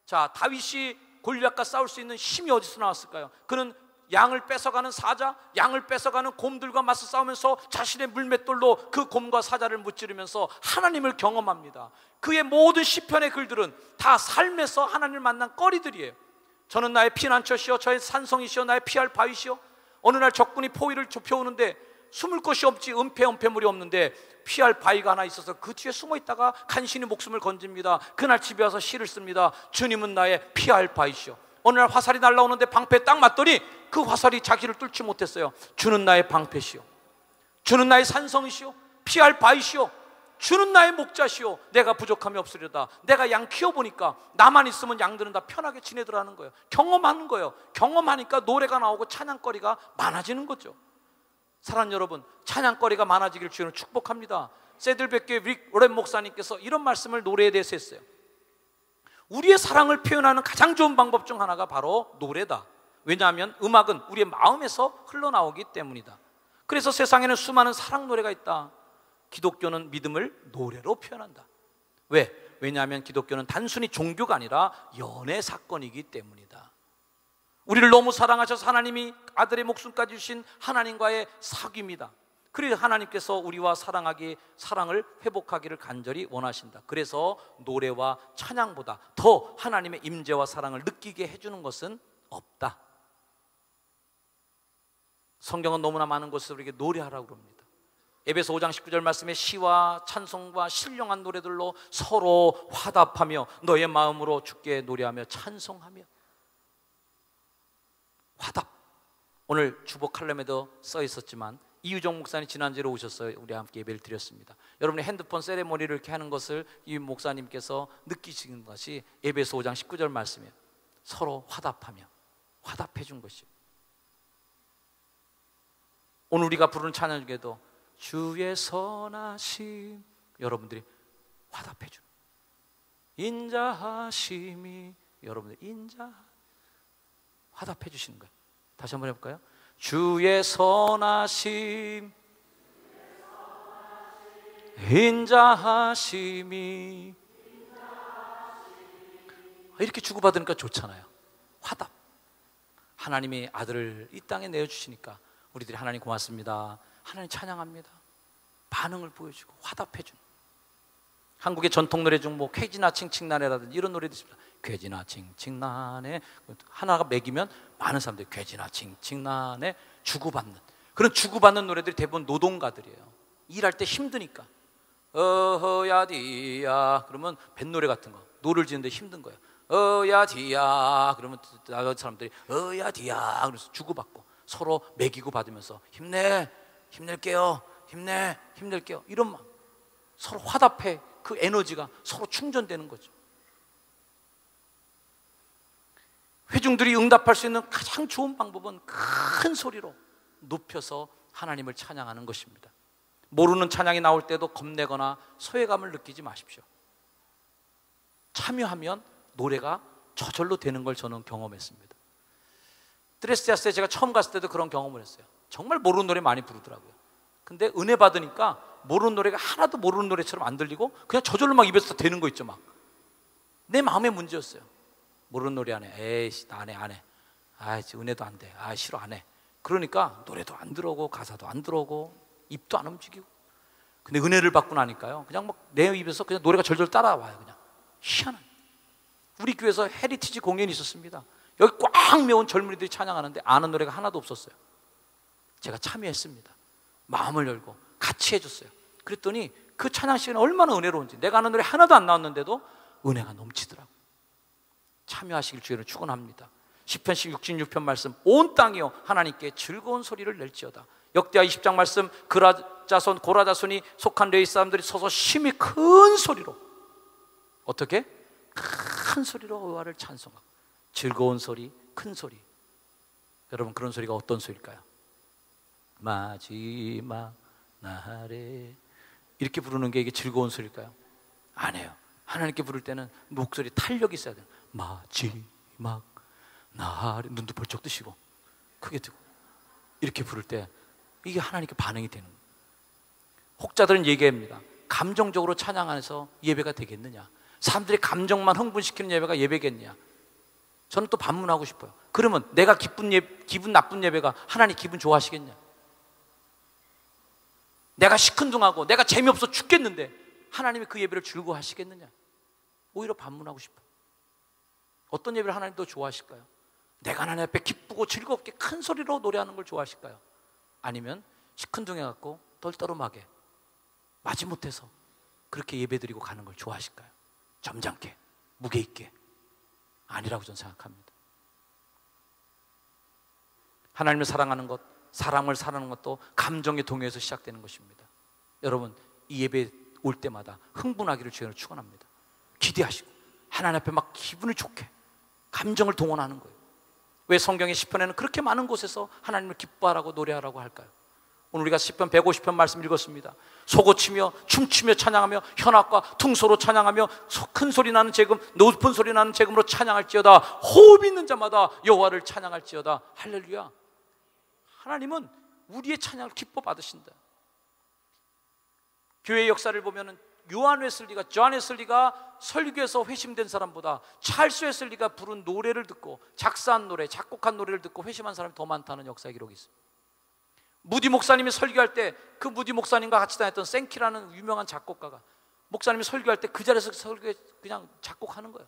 자, 다윗이 골리앗과 싸울 수 있는 힘이 어디서 나왔을까요? 그는 양을 뺏어가는 사자, 양을 뺏어가는 곰들과 맞서 싸우면서 자신의 물맷돌로 그 곰과 사자를 무찌르면서 하나님을 경험합니다. 그의 모든 시편의 글들은 다 삶에서 하나님을 만난 거리들이에요. 저는 나의 피난처시여 저의 산성이시여 나의 피할 바위시여. 어느 날 적군이 포위를 좁혀오는데 숨을 곳이 없지, 은폐물이 없는데 피할 바위가 하나 있어서 그 뒤에 숨어 있다가 간신히 목숨을 건집니다. 그날 집에 와서 시를 씁니다. 주님은 나의 피할 바위시여. 어느 날 화살이 날라오는데 방패에 딱 맞더니 그 화살이 자기를 뚫지 못했어요. 주는 나의 방패시여, 주는 나의 산성이시여, 피할 바위시여, 주는 나의 목자시오. 내가 부족함이 없으려다. 내가 양 키워보니까 나만 있으면 양들은 다 편하게 지내더라는 거예요. 경험하는 거예요. 경험하니까 노래가 나오고 찬양거리가 많아지는 거죠. 사랑하는 여러분, 찬양거리가 많아지기를 주님을 축복합니다. 세들백교의 릭 로렌 목사님께서 이런 말씀을 노래에 대해서 했어요. 우리의 사랑을 표현하는 가장 좋은 방법 중 하나가 바로 노래다. 왜냐하면 음악은 우리의 마음에서 흘러나오기 때문이다. 그래서 세상에는 수많은 사랑 노래가 있다. 기독교는 믿음을 노래로 표현한다. 왜? 왜냐하면 기독교는 단순히 종교가 아니라 연애 사건이기 때문이다. 우리를 너무 사랑하셔서 하나님이 아들의 목숨까지 주신 하나님과의 사귐이다. 그래서 하나님께서 우리와 사랑을 회복하기를 간절히 원하신다. 그래서 노래와 찬양보다 더 하나님의 임재와 사랑을 느끼게 해주는 것은 없다. 성경은 너무나 많은 곳에서 우리에게 노래하라고 그럽니다. 에베소 5장 19절 말씀에 시와 찬송과 신령한 노래들로 서로 화답하며 너의 마음으로 주께 노래하며 찬송하며. 화답. 오늘 주보 칼럼에도 써 있었지만 이유정 목사님 지난주에 오셨어요. 우리 함께 예배를 드렸습니다. 여러분이 핸드폰 세레모니를 이렇게 하는 것을 이 목사님께서 느끼시는 것이 에베소 5장 19절 말씀이에요. 서로 화답하며, 화답해 준 것이요. 오늘 우리가 부르는 찬양 중에도 주의 선하심, 여러분들이 화답해 주는, 인자하심이, 여러분들 화답해 주시는 거예요. 다시 한번 해볼까요? 주의 선하심, 인자하심이. 이렇게 주고받으니까 좋잖아요. 화답. 하나님이 아들을 이 땅에 내어주시니까 우리들이 하나님 고맙습니다, 하나님 찬양합니다, 반응을 보여주고 화답해주는. 한국의 전통 노래 중 뭐 쾌지나 칭칭나네라든지 이런 노래도 있습니다. 쾌지나 칭칭나네 하나가 매기면 많은 사람들이 쾌지나 칭칭나네 주고받는, 그런 주고받는 노래들이 대부분 노동가들이에요. 일할 때 힘드니까 어허야디야 그러면 뱃노래 같은 거, 노를 지는데 힘든 거예요. 어야디야 그러면 사람들이 어야디야 그래서 주고받고 서로 매기고 받으면서 힘낼게요, 힘낼게요, 이런 마음. 서로 화답해. 그 에너지가 서로 충전되는 거죠. 회중들이 응답할 수 있는 가장 좋은 방법은 큰 소리로 높여서 하나님을 찬양하는 것입니다. 모르는 찬양이 나올 때도 겁내거나 소외감을 느끼지 마십시오. 참여하면 노래가 저절로 되는 걸 저는 경험했습니다. 드레스야스에 제가 처음 갔을 때도 그런 경험을 했어요. 정말 모르는 노래 많이 부르더라고요. 근데 은혜 받으니까 모르는 노래가 하나도 모르는 노래처럼 안 들리고 그냥 저절로 막 입에서 되는 거 있죠. 막 내 마음의 문제였어요. 모르는 노래 안 해. 에이씨 나 안 해. 아이씨 은혜도 안 돼. 아 싫어 안 해. 그러니까 노래도 안 들어오고 가사도 안 들어오고 입도 안 움직이고. 근데 은혜를 받고 나니까요 그냥 막 내 입에서 그냥 노래가 절절 따라와요. 그냥 희한한. 우리 교회에서 헤리티지 공연이 있었습니다. 여기 꽉 메운 젊은이들이 찬양하는데 아는 노래가 하나도 없었어요. 제가 참여했습니다. 마음을 열고 같이 해줬어요. 그랬더니 그 찬양 시간이 얼마나 은혜로운지, 내가 아는 노래 하나도 안 나왔는데도 은혜가 넘치더라고요. 참여하시길 주의로 축원합니다. 시편 66편 말씀, 온 땅이여 하나님께 즐거운 소리를 낼지어다. 역대하 20장 말씀, 그라자손 고라자손이 속한 레위 사람들이 서서 심히 큰 소리로, 어떻게? 큰 소리로 여호와를 찬송하고. 즐거운 소리, 큰 소리. 여러분 그런 소리가 어떤 소리일까요? 마지막 날에 이렇게 부르는 게 이게 즐거운 소리일까요? 아니에요. 하나님께 부를 때는 목소리 탄력이 있어야 돼요. 마지막 날에 눈도 벌쩍 뜨시고 크게 뜨고 이렇게 부를 때 이게 하나님께 반응이 되는 거예요. 혹자들은 얘기합니다. 감정적으로 찬양 안에서 예배가 되겠느냐? 사람들의 감정만 흥분시키는 예배가 예배겠느냐? 저는 또 반문하고 싶어요. 그러면 내가 기분 나쁜 예배가 하나님 기분 좋아하시겠냐? 내가 시큰둥하고 내가 재미없어 죽겠는데 하나님이 그 예배를 즐거워하시겠느냐? 오히려 반문하고 싶어요. 어떤 예배를 하나님 더 좋아하실까요? 내가 하나님 앞에 기쁘고 즐겁게 큰 소리로 노래하는 걸 좋아하실까요? 아니면 시큰둥해갖고 떨떠름하게 마지못해서 그렇게 예배드리고 가는 걸 좋아하실까요? 점잖게, 무게 있게. 아니라고 저는 생각합니다. 하나님을 사랑하는 것, 사람을 사랑하는 것도 감정의 동요에서 시작되는 것입니다. 여러분 이 예배 올 때마다 흥분하기를 주님으로 축원합니다. 기대하시고 하나님 앞에 막 기분을 좋게 감정을 동원하는 거예요. 왜 성경의 시편에는 그렇게 많은 곳에서 하나님을 기뻐하라고 노래하라고 할까요? 오늘 우리가 시편 150편 말씀 읽었습니다. 소고치며 춤추며 찬양하며 현악과 퉁소로 찬양하며 큰 소리 나는 재금, 높은 소리 나는 재금으로 찬양할지어다. 호흡 있는 자마다 여호와를 찬양할지어다. 할렐루야. 하나님은 우리의 찬양을 기뻐 받으신다. 교회의 역사를 보면은 요한 웨슬리가, 존 웨슬리가 설교에서 회심된 사람보다 찰스 웨슬리가 부른 노래를 듣고 작사한 노래, 작곡한 노래를 듣고 회심한 사람이 더 많다는 역사의 기록이 있습니다. 무디 목사님이 설교할 때 그 무디 목사님과 같이 다녔던 생키라는 유명한 작곡가가 목사님이 설교할 때 그 자리에서 설교에 그냥 작곡하는 거예요.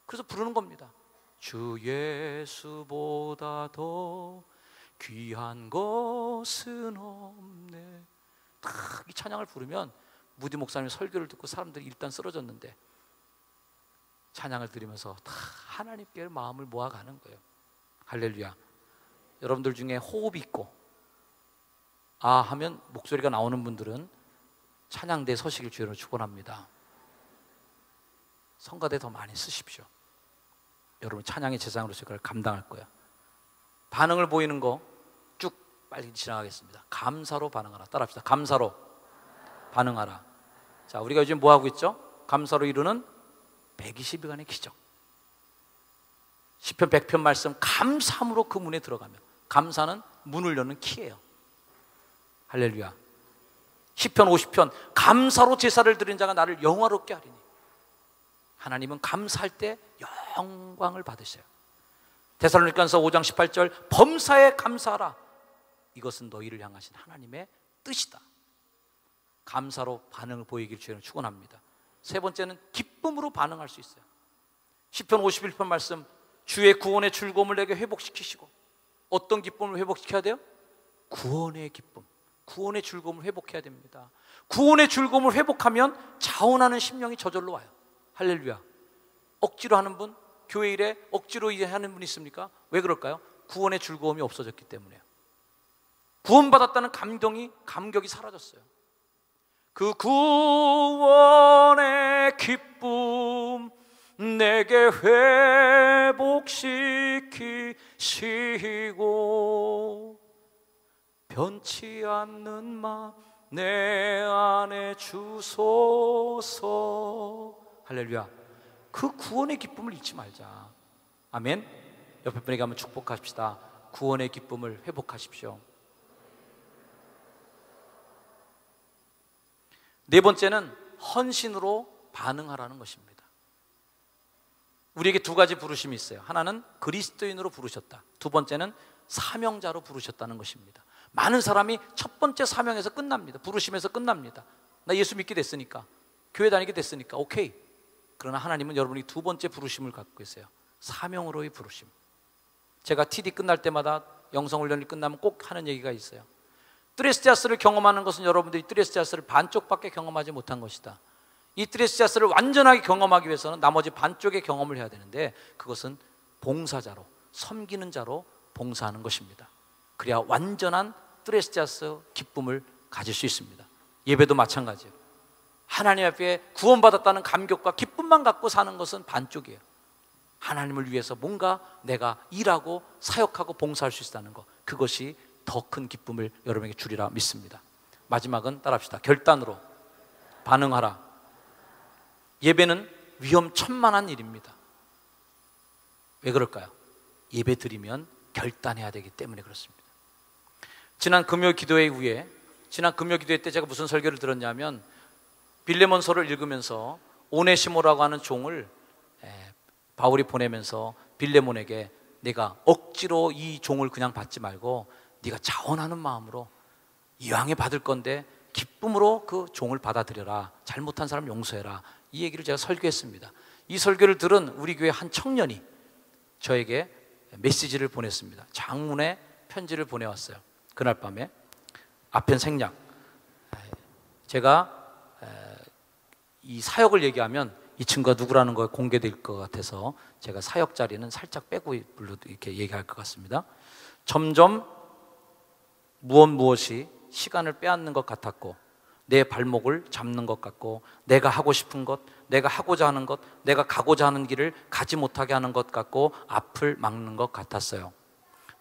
그래서 부르는 겁니다. 주 예수보다 더 귀한 것은 없네. 이 찬양을 부르면 무디 목사님의 설교를 듣고 사람들이 일단 쓰러졌는데 찬양을 들으면서 다 하나님께 마음을 모아가는 거예요. 할렐루야. 여러분들 중에 호흡이 있고 아 하면 목소리가 나오는 분들은 찬양대에 서시길 주의로 축원합니다. 성가대 더 많이 쓰십시오. 여러분 찬양의 제장으로서 그걸 감당할 거야. 반응을 보이는 거 쭉 빨리 지나가겠습니다. 감사로 반응하라. 따라합시다. 감사로 반응하라. 자, 우리가 요즘 뭐 하고 있죠? 감사로 이루는 120일간의 기적. 시편 100편 말씀 감사함으로 그 문에 들어가면, 감사는 문을 여는 키예요. 할렐루야. 시편 50편 감사로 제사를 드린 자가 나를 영화롭게 하리니. 하나님은 감사할 때 영광을 받으셔요. 데살로니가서 5장 18절 범사에 감사하라. 이것은 너희를 향하신 하나님의 뜻이다. 감사로 반응을 보이길 주님은 축원합니다. 세 번째는 기쁨으로 반응할 수 있어요. 시편 51편 말씀 주의 구원의 즐거움을 내게 회복시키시고. 어떤 기쁨을 회복시켜야 돼요? 구원의 기쁨, 구원의 즐거움을 회복해야 됩니다. 구원의 즐거움을 회복하면 자원하는 심령이 저절로 와요. 할렐루야. 억지로 하는 분, 교회 일에 억지로 하는 분 있습니까? 왜 그럴까요? 구원의 즐거움이 없어졌기 때문에요. 구원받았다는 감격이 사라졌어요. 그 구원의 기쁨 내게 회복시키시고 변치 않는 마음 내 안에 주소서. 할렐루야. 그 구원의 기쁨을 잊지 말자. 아멘. 옆에 분에게 한번 축복하십시다. 구원의 기쁨을 회복하십시오. 네 번째는 헌신으로 반응하라는 것입니다. 우리에게 두 가지 부르심이 있어요. 하나는 그리스도인으로 부르셨다. 두 번째는 사명자로 부르셨다는 것입니다. 많은 사람이 첫 번째 사명에서 끝납니다. 부르심에서 끝납니다. 나 예수 믿게 됐으니까, 교회 다니게 됐으니까 오케이. 그러나 하나님은 여러분이 두 번째 부르심을 갖고 계세요. 사명으로의 부르심. 제가 TD 끝날 때마다 영성훈련이 끝나면 꼭 하는 얘기가 있어요. 뜨레스티아스를 경험하는 것은 여러분들이 뜨레스티아스를 반쪽밖에 경험하지 못한 것이다. 이 뜨레스티아스를 완전하게 경험하기 위해서는 나머지 반쪽의 경험을 해야 되는데, 그것은 봉사자로, 섬기는 자로 봉사하는 것입니다. 그래야 완전한 뜨레스티아스 기쁨을 가질 수 있습니다. 예배도 마찬가지예요. 하나님 앞에 구원받았다는 감격과 기쁨만 갖고 사는 것은 반쪽이에요. 하나님을 위해서 뭔가 내가 일하고 사역하고 봉사할 수 있다는 것, 그것이 더 큰 기쁨을 여러분에게 주리라 믿습니다. 마지막은 따라합시다. 결단으로 반응하라. 예배는 위험천만한 일입니다. 왜 그럴까요? 예배 드리면 결단해야 되기 때문에 그렇습니다. 지난 금요 기도회 후에, 지난 금요 기도회 때 제가 무슨 설교를 들었냐면, 빌레몬서를 읽으면서 오네시모라고 하는 종을 바울이 보내면서 빌레몬에게 내가 억지로 이 종을 그냥 받지 말고 네가 자원하는 마음으로 이왕에 받을 건데 기쁨으로 그 종을 받아들여라. 잘못한 사람 용서해라. 이 얘기를 제가 설교했습니다. 이 설교를 들은 우리 교회 한 청년이 저에게 메시지를 보냈습니다. 장문의 편지를 보내왔어요. 그날 밤에 아편 생략. 제가 이 사역을 얘기하면 이 친구가 누구라는 거 공개될 것 같아서 제가 사역 자리는 살짝 빼고 이렇게 얘기할 것 같습니다. 점점 무엇이 시간을 빼앗는 것 같았고, 내 발목을 잡는 것 같고, 내가 하고 싶은 것, 내가 하고자 하는 것, 내가 가고자 하는 길을 가지 못하게 하는 것 같고 앞을 막는 것 같았어요.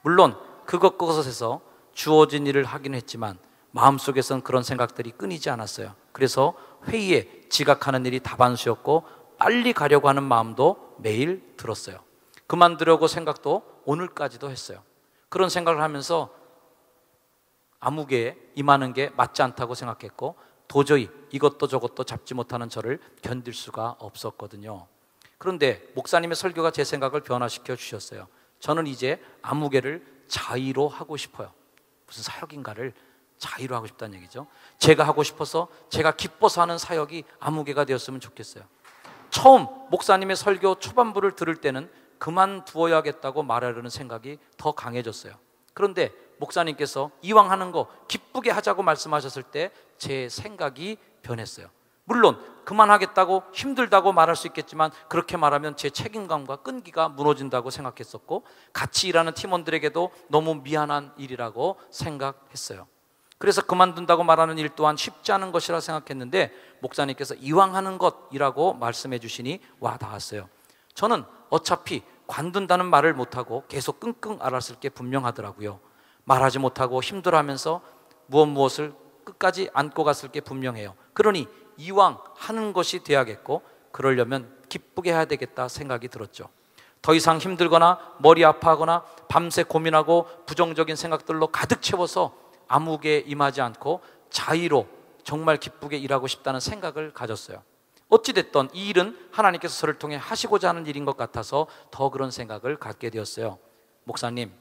물론 그것에서 주어진 일을 하긴 했지만 마음속에선 그런 생각들이 끊이지 않았어요. 그래서 회의에 지각하는 일이 다반수였고 빨리 가려고 하는 마음도 매일 들었어요. 그만두려고 생각도 오늘까지도 했어요. 그런 생각을 하면서 암흑에 임하는 게 맞지 않다고 생각했고 도저히 이것도 저것도 잡지 못하는 저를 견딜 수가 없었거든요. 그런데 목사님의 설교가 제 생각을 변화시켜 주셨어요. 저는 이제 암흑에를 자의로 하고 싶어요. 무슨 사역인가를 자의로 하고 싶다는 얘기죠. 제가 하고 싶어서, 제가 기뻐서 하는 사역이 암흑에가 되었으면 좋겠어요. 처음 목사님의 설교 초반부를 들을 때는 그만두어야겠다고 말하려는 생각이 더 강해졌어요. 그런데 목사님께서 이왕 하는 거 기쁘게 하자고 말씀하셨을 때 제 생각이 변했어요. 물론 그만하겠다고 힘들다고 말할 수 있겠지만 그렇게 말하면 제 책임감과 끈기가 무너진다고 생각했었고, 같이 일하는 팀원들에게도 너무 미안한 일이라고 생각했어요. 그래서 그만둔다고 말하는 일 또한 쉽지 않은 것이라 생각했는데 목사님께서 이왕 하는 것이라고 말씀해 주시니 와 닿았어요. 저는 어차피 관둔다는 말을 못하고 계속 끙끙 앓았을 게 분명하더라고요. 말하지 못하고 힘들어하면서 무엇을 끝까지 안고 갔을 게 분명해요. 그러니 이왕 하는 것이 돼야겠고 그러려면 기쁘게 해야 되겠다 생각이 들었죠. 더 이상 힘들거나 머리 아파하거나 밤새 고민하고 부정적인 생각들로 가득 채워서 암흑에 임하지 않고 자의로 정말 기쁘게 일하고 싶다는 생각을 가졌어요. 어찌됐든 이 일은 하나님께서 저를 통해 하시고자 하는 일인 것 같아서 더 그런 생각을 갖게 되었어요. 목사님,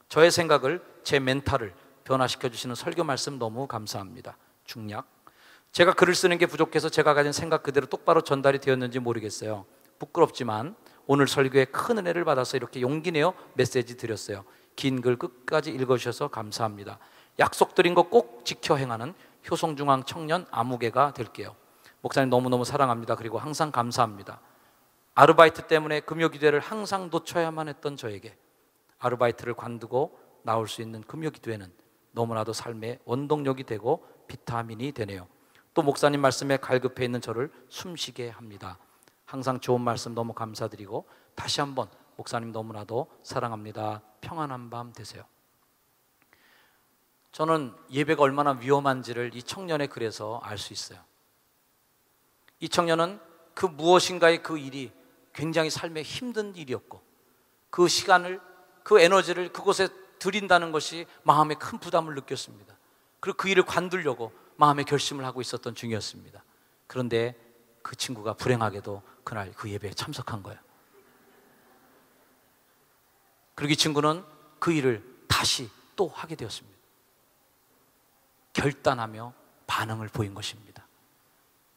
저의 생각을, 제 멘탈을 변화시켜 주시는 설교 말씀 너무 감사합니다. 중략. 제가 글을 쓰는 게 부족해서 제가 가진 생각 그대로 똑바로 전달이 되었는지 모르겠어요. 부끄럽지만 오늘 설교에 큰 은혜를 받아서 이렇게 용기 내어 메시지 드렸어요. 긴 글 끝까지 읽어주셔서 감사합니다. 약속드린 거 꼭 지켜 행하는 효성중앙 청년 아무개가 될게요. 목사님 너무너무 사랑합니다. 그리고 항상 감사합니다. 아르바이트 때문에 금요기도회를 항상 놓쳐야만 했던 저에게 아르바이트를 관두고 나올 수 있는 금요기도회는 너무나도 삶의 원동력이 되고 비타민이 되네요. 또 목사님 말씀에 갈급해 있는 저를 숨쉬게 합니다. 항상 좋은 말씀 너무 감사드리고 다시 한번 목사님 너무나도 사랑합니다. 평안한 밤 되세요. 저는 예배가 얼마나 위험한지를 이 청년의 글에서 알 수 있어요. 이 청년은 그 무엇인가의 그 일이 굉장히 삶에 힘든 일이었고 그 시간을, 그 에너지를 그곳에 드린다는 것이 마음에 큰 부담을 느꼈습니다. 그리고 그 일을 관두려고 마음의 결심을 하고 있었던 중이었습니다. 그런데 그 친구가 불행하게도 그날 그 예배에 참석한 거예요. 그리고 이 친구는 그 일을 다시 또 하게 되었습니다. 결단하며 반응을 보인 것입니다.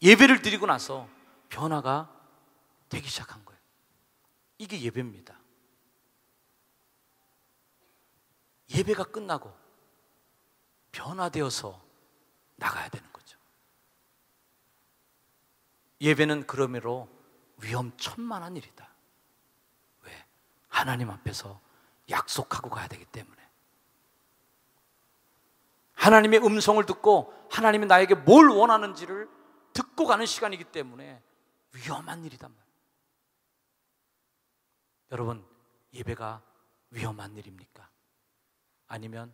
예배를 드리고 나서 변화가 되기 시작한 거예요. 이게 예배입니다. 예배가 끝나고 변화되어서 나가야 되는 거죠. 예배는 그러므로 위험천만한 일이다. 왜? 하나님 앞에서 약속하고 가야 되기 때문에. 하나님의 음성을 듣고 하나님이 나에게 뭘 원하는지를 듣고 가는 시간이기 때문에 위험한 일이단 말이에요. 여러분, 예배가 위험한 일입니까? 아니면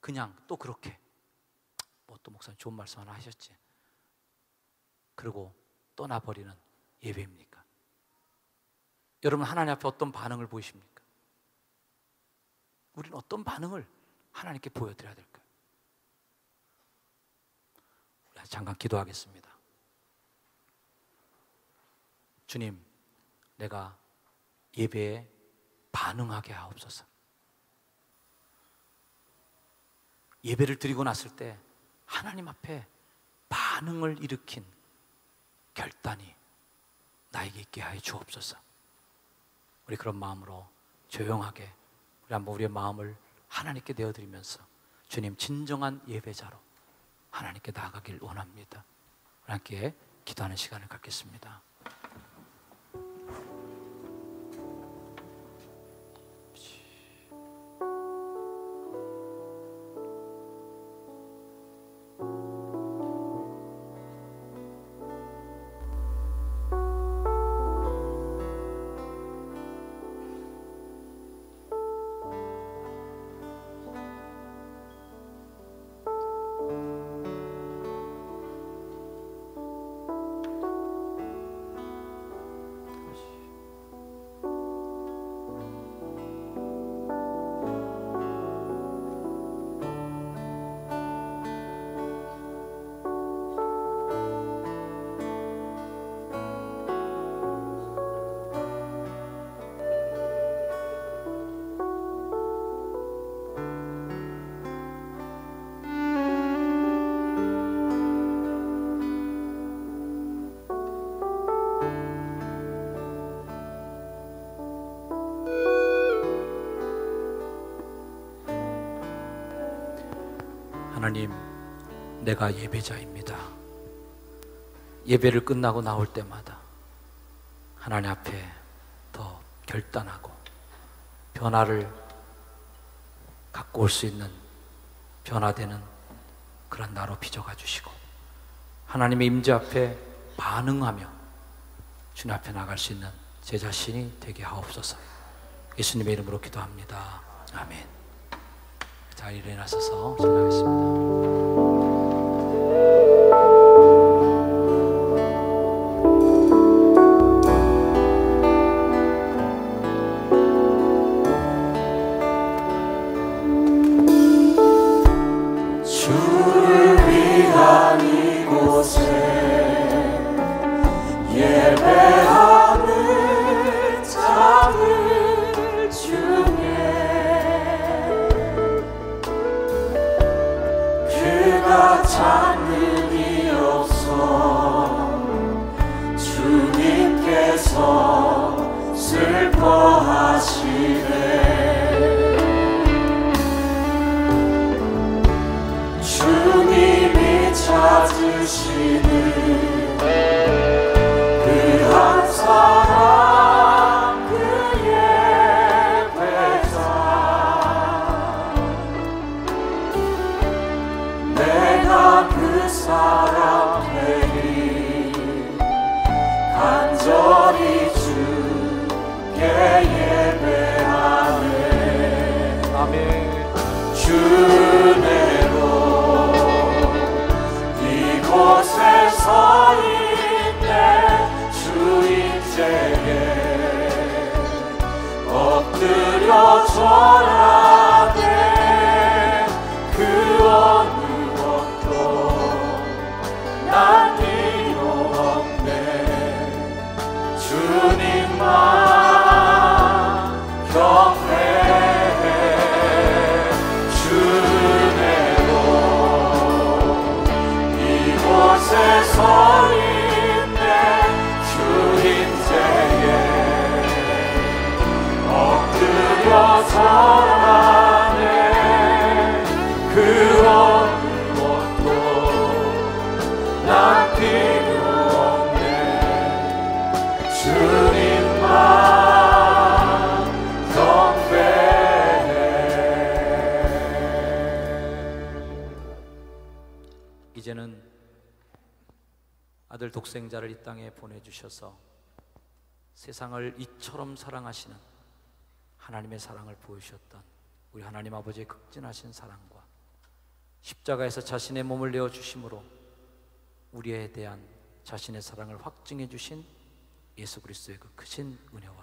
그냥 또 그렇게 뭐 또 목사님 좋은 말씀 하나 하셨지, 그리고 떠나버리는 예배입니까? 여러분, 하나님 앞에 어떤 반응을 보이십니까? 우리는 어떤 반응을 하나님께 보여드려야 될까요? 우리 잠깐 기도하겠습니다. 주님, 내가 예배에 반응하게 하옵소서. 예배를 드리고 났을 때 하나님 앞에 반응을 일으킨 결단이 나에게 있게 하여 주옵소서. 우리 그런 마음으로 조용하게 우리 한번 우리의 마음을 하나님께 내어드리면서 주님, 진정한 예배자로 하나님께 나아가길 원합니다. 우리 함께 기도하는 시간을 갖겠습니다. 하나님, 내가 예배자입니다. 예배를 끝나고 나올 때마다 하나님 앞에 더 결단하고 변화를 갖고 올 수 있는, 변화되는 그런 나로 빚어가 주시고 하나님의 임재 앞에 반응하며 주님 앞에 나갈 수 있는 제 자신이 되게 하옵소서. 예수님의 이름으로 기도합니다. 아멘. 자, 일어나셔서 전하겠습니다. 절하네 그 어느 것도 어느 것도 난 필요 없네. 주님만 경배해. 이제는 아들 독생자를 이 땅에 보내주셔서 세상을 이처럼 사랑하시는 하나님의 사랑을 보여주셨던 우리 하나님 아버지의 극진하신 사랑과 십자가에서 자신의 몸을 내어주심으로 우리에 대한 자신의 사랑을 확증해 주신 예수 그리스도의 그 크신 은혜와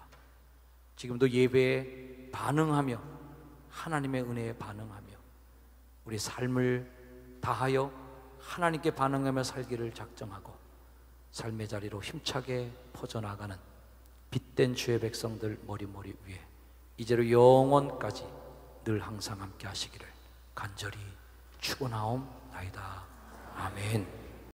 지금도 예배에 반응하며 하나님의 은혜에 반응하며 우리 삶을 다하여 하나님께 반응하며 살기를 작정하고 삶의 자리로 힘차게 퍼져나가는 빛된 주의 백성들 머리머리 위에 이제로 영원까지 늘 항상 함께 하시기를 간절히 축원하옵나이다. 아멘.